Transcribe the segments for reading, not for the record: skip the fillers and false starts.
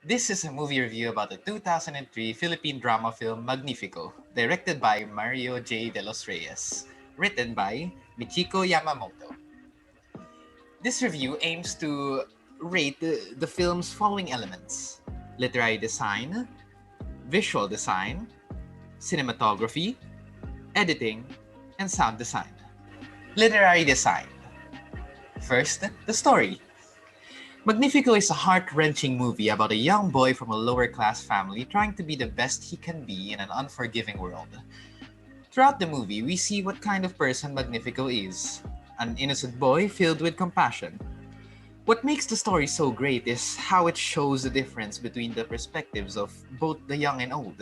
This is a movie review about the 2003 Philippine drama film Magnifico, directed by Mario J. De Los Reyes, written by Michiko Yamamoto. This review aims to rate the film's following elements: literary design, visual design, cinematography, editing, and sound design. Literary design. First, the story. Magnifico is a heart-wrenching movie about a young boy from a lower-class family trying to be the best he can be in an unforgiving world. Throughout the movie, we see what kind of person Magnifico is: an innocent boy filled with compassion. What makes the story so great is how it shows the difference between the perspectives of both the young and old.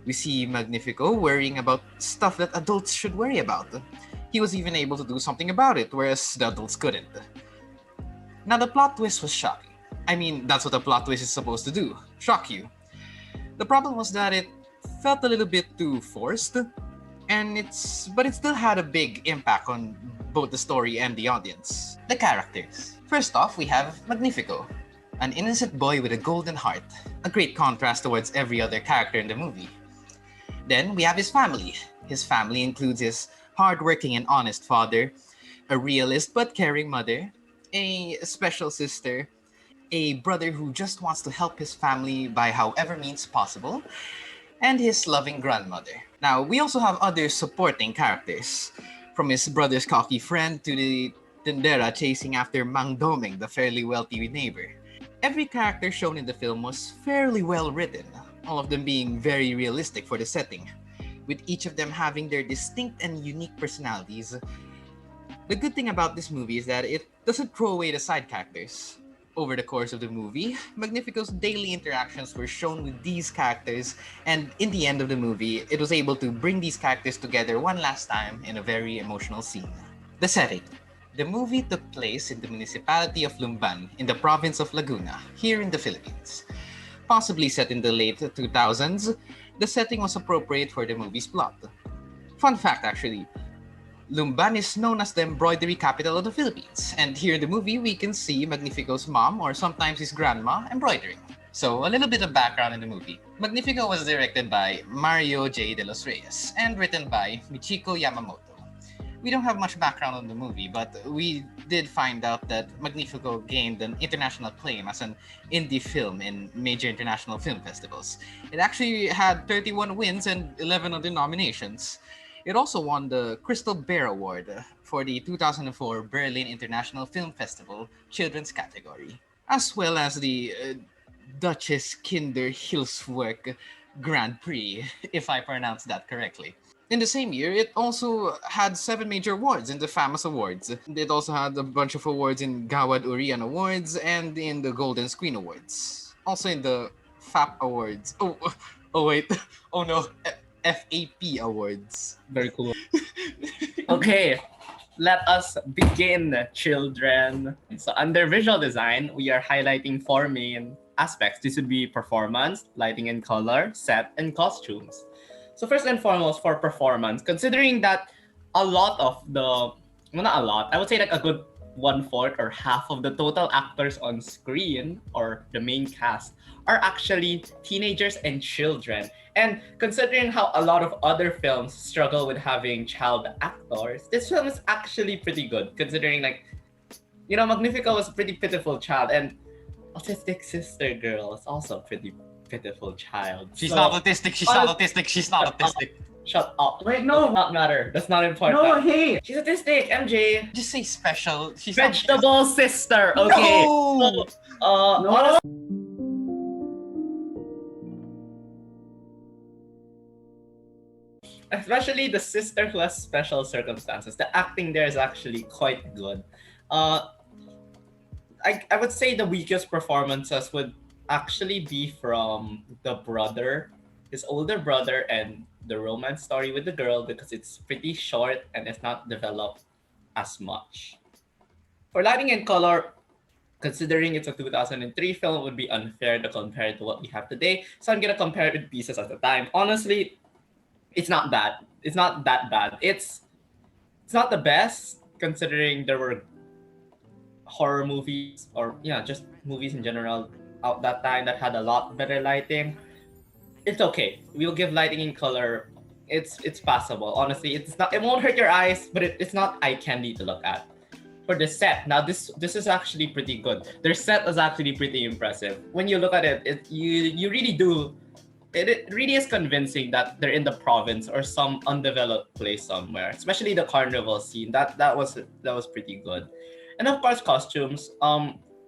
We see Magnifico worrying about stuff that adults should worry about. He was even able to do something about it, whereas the adults couldn't. Now, the plot twist was shocking. I mean, that's what a plot twist is supposed to do: shock you. The problem was that it felt a little bit too forced, but it still had a big impact on both the story and the audience. The characters. First off, we have Magnifico, an innocent boy with a golden heart, a great contrast towards every other character in the movie. Then we have his family. His family includes his hardworking and honest father, a realist but caring mother, a special sister, a brother who just wants to help his family by however means possible, and his loving grandmother. Now, we also have other supporting characters, from his brother's cocky friend to the tendera chasing after Mang Doming, the fairly wealthy neighbor. Every character shown in the film was fairly well written, all of them being very realistic for the setting, with each of them having their distinct and unique personalities. The good thing about this movie is that it doesn't throw away the side characters. Over the course of the movie, Magnifico's daily interactions were shown with these characters, and in the end of the movie, it was able to bring these characters together one last time in a very emotional scene. The setting. The movie took place in the municipality of Lumban in the province of Laguna, here in the Philippines. Possibly set in the late 2000s, the setting was appropriate for the movie's plot. Fun fact actually, Lumban is known as the embroidery capital of the Philippines, and here in the movie we can see Magnifico's mom, or sometimes his grandma, embroidering. So, a little bit of background in the movie. Magnifico was directed by Mario J. De Los Reyes and written by Michiko Yamamoto. We don't have much background on the movie, but we did find out that Magnifico gained an international acclaim as an indie film in major international film festivals. It actually had 31 wins and 11 other nominations. It also won the Crystal Bear Award for the 2004 Berlin International Film Festival Children's category, as well as the Duchess Kinder Hilfswerk Grand Prix, if I pronounce that correctly. In the same year, it also had 7 major awards in the famous awards. It also had a bunch of awards in Gawad Urian Awards and in the Golden Screen Awards. Also in the FAP Awards. Oh wait. Oh no. FAP Awards. Very cool. Okay, let us begin, children. So, under visual design, we are highlighting four main aspects. This would be performance, lighting and color, set, and costumes. So, first and foremost, for performance, considering that a lot of the, well, not a lot, I would say like a good one fourth or half of the total actors on screen or the main cast are actually teenagers and children. And considering how a lot of other films struggle with having child actors, this film is actually pretty good. Considering, like, Magnifico was a pretty pitiful child, and autistic sister girl is also a pretty pitiful child. She's not autistic. She's not autistic. She's not autistic. Shut up. Wait, no. Does not matter. That's not important. No, hey. She's autistic, MJ. Just say special. She's Vegetable sister. Okay. No! So, No. honestly, especially the sister who has special circumstances, the acting there is actually quite good. I would say the weakest performances would actually be from the brother, his older brother, and the romance story with the girl, because it's pretty short and it's not developed as much. For lighting and color, considering it's a 2003 film, it would be unfair to compare it to what we have today. So I'm gonna compare it with pieces at the time. Honestly, it's not bad. It's not that bad. It's not the best, considering there were horror movies, or just movies in general out that time that had a lot better lighting. It's okay. We'll give lighting in color. It's passable. Honestly, it's not. It won't hurt your eyes, but it's not eye candy to look at. For the set, now this is actually pretty good. Their set is actually pretty impressive. When you look at it, you really do. It really is convincing that they're in the province or some undeveloped place somewhere. Especially the carnival scene. That was pretty good. And of course, costumes.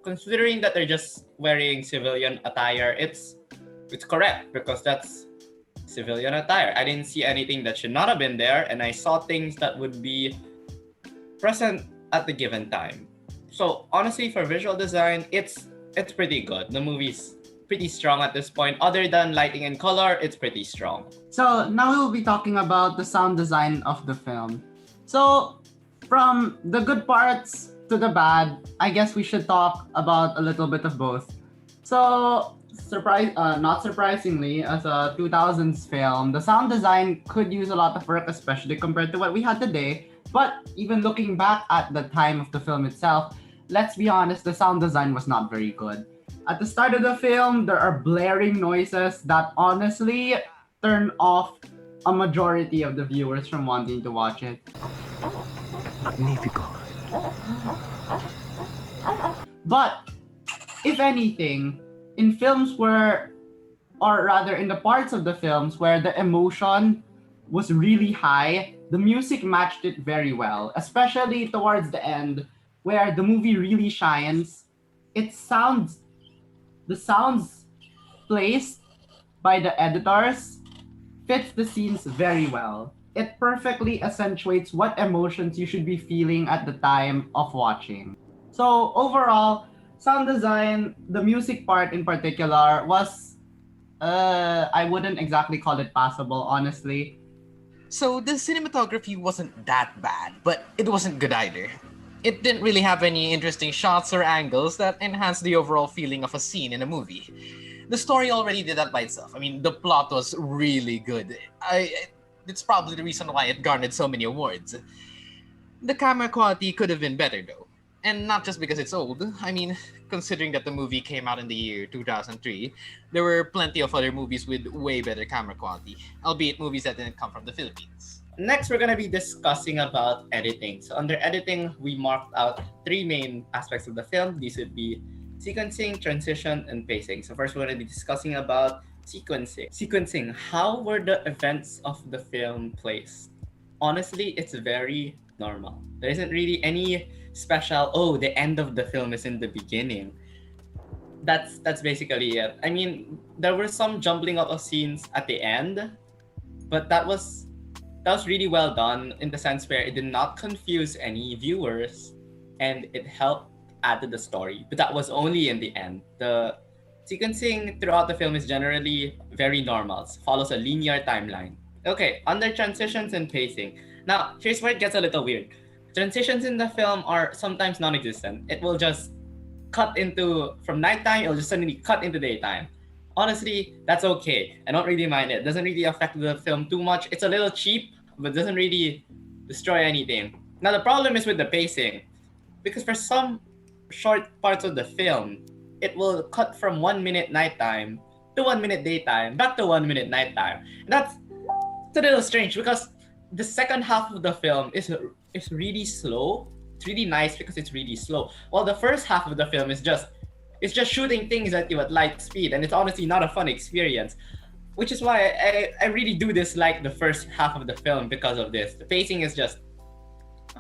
Considering that they're just wearing civilian attire, it's correct because that's civilian attire. I didn't see anything that should not have been there, and I saw things that would be present at the given time. So honestly, for visual design, it's pretty good. The movie's pretty strong at this point. Other than lighting and color, it's pretty strong. So now we will be talking about the sound design of the film. So from the good parts to the bad, I guess we should talk about a little bit of both. So not surprisingly, as a 2000s film, the sound design could use a lot of work, especially compared to what we had today. But even looking back at the time of the film itself, let's be honest, the sound design was not very good. At the start of the film, there are blaring noises that honestly turn off a majority of the viewers from wanting to watch it. Magnifico. But if anything, in films where, or rather in the parts of the films where the emotion was really high, the music matched it very well, especially towards the end where the movie really shines. The sounds placed by the editors fits the scenes very well. It perfectly accentuates what emotions you should be feeling at the time of watching. So overall, sound design, the music part in particular, was I wouldn't exactly call it passable, honestly. So the cinematography wasn't that bad, but it wasn't good either. It didn't really have any interesting shots or angles that enhanced the overall feeling of a scene in a movie. The story already did that by itself. I mean, the plot was really good. It's probably the reason why it garnered so many awards. The camera quality could have been better though. And not just because it's old. I mean, considering that the movie came out in the year 2003, there were plenty of other movies with way better camera quality, albeit movies that didn't come from the Philippines. Next, we're going to be discussing about editing. So under editing, we marked out three main aspects of the film. These would be sequencing, transition, and pacing. So first, we're going to be discussing about sequencing. Sequencing, how were the events of the film placed? Honestly, it's very normal. There isn't really any special, oh, the end of the film is in the beginning. That's basically it. I mean, there were some jumbling up of scenes at the end, but that was really well done in the sense where it did not confuse any viewers and it helped add to the story. But that was only in the end. The sequencing throughout the film is generally very normal. It follows a linear timeline. Okay, under transitions and pacing. Now, here's where it gets a little weird. Transitions in the film are sometimes non-existent. It will just cut into, from nighttime, it'll just suddenly cut into daytime. Honestly, that's okay. I don't really mind it. It doesn't really affect the film too much. It's a little cheap, but doesn't really destroy anything. Now, the problem is with the pacing. Because for some short parts of the film, it will cut from 1 minute nighttime to 1 minute daytime, back to 1 minute nighttime. And that's a little strange because the second half of the film is really slow. It's really nice because it's really slow. While the first half of the film is just shooting things at you at light speed, and it's honestly not a fun experience. Which is why I really do dislike the first half of the film because of this. The pacing is just,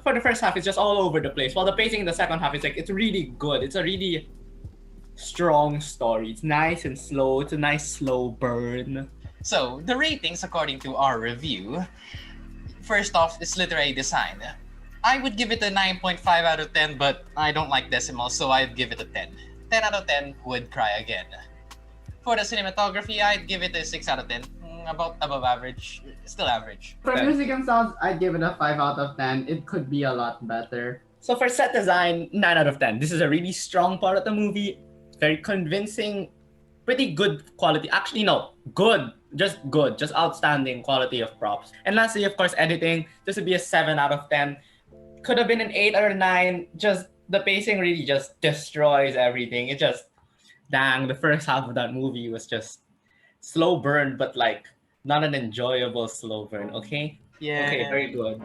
for the first half, it's just all over the place. While the pacing in the second half is like, it's really good. It's a really strong story. It's nice and slow. It's a nice slow burn. So, the ratings according to our review, first off, is literary design. I would give it a 9.5 out of 10, but I don't like decimals, so I'd give it a 10. 10 out of 10 would cry again. For the cinematography, I'd give it a 6 out of 10. About above average, still average. For music and sounds, I'd give it a 5 out of 10. It could be a lot better. So for set design, 9 out of 10. This is a really strong part of the movie. Very convincing. Pretty good quality. Actually, no. Good. Just good. Just outstanding quality of props. And lastly, of course, editing. This would be a 7 out of 10. Could have been an 8 or 9. Just the pacing really just destroys everything. dang, the first half of that movie was just slow burn, but like not an enjoyable slow burn. Okay. Yeah. Okay, very good.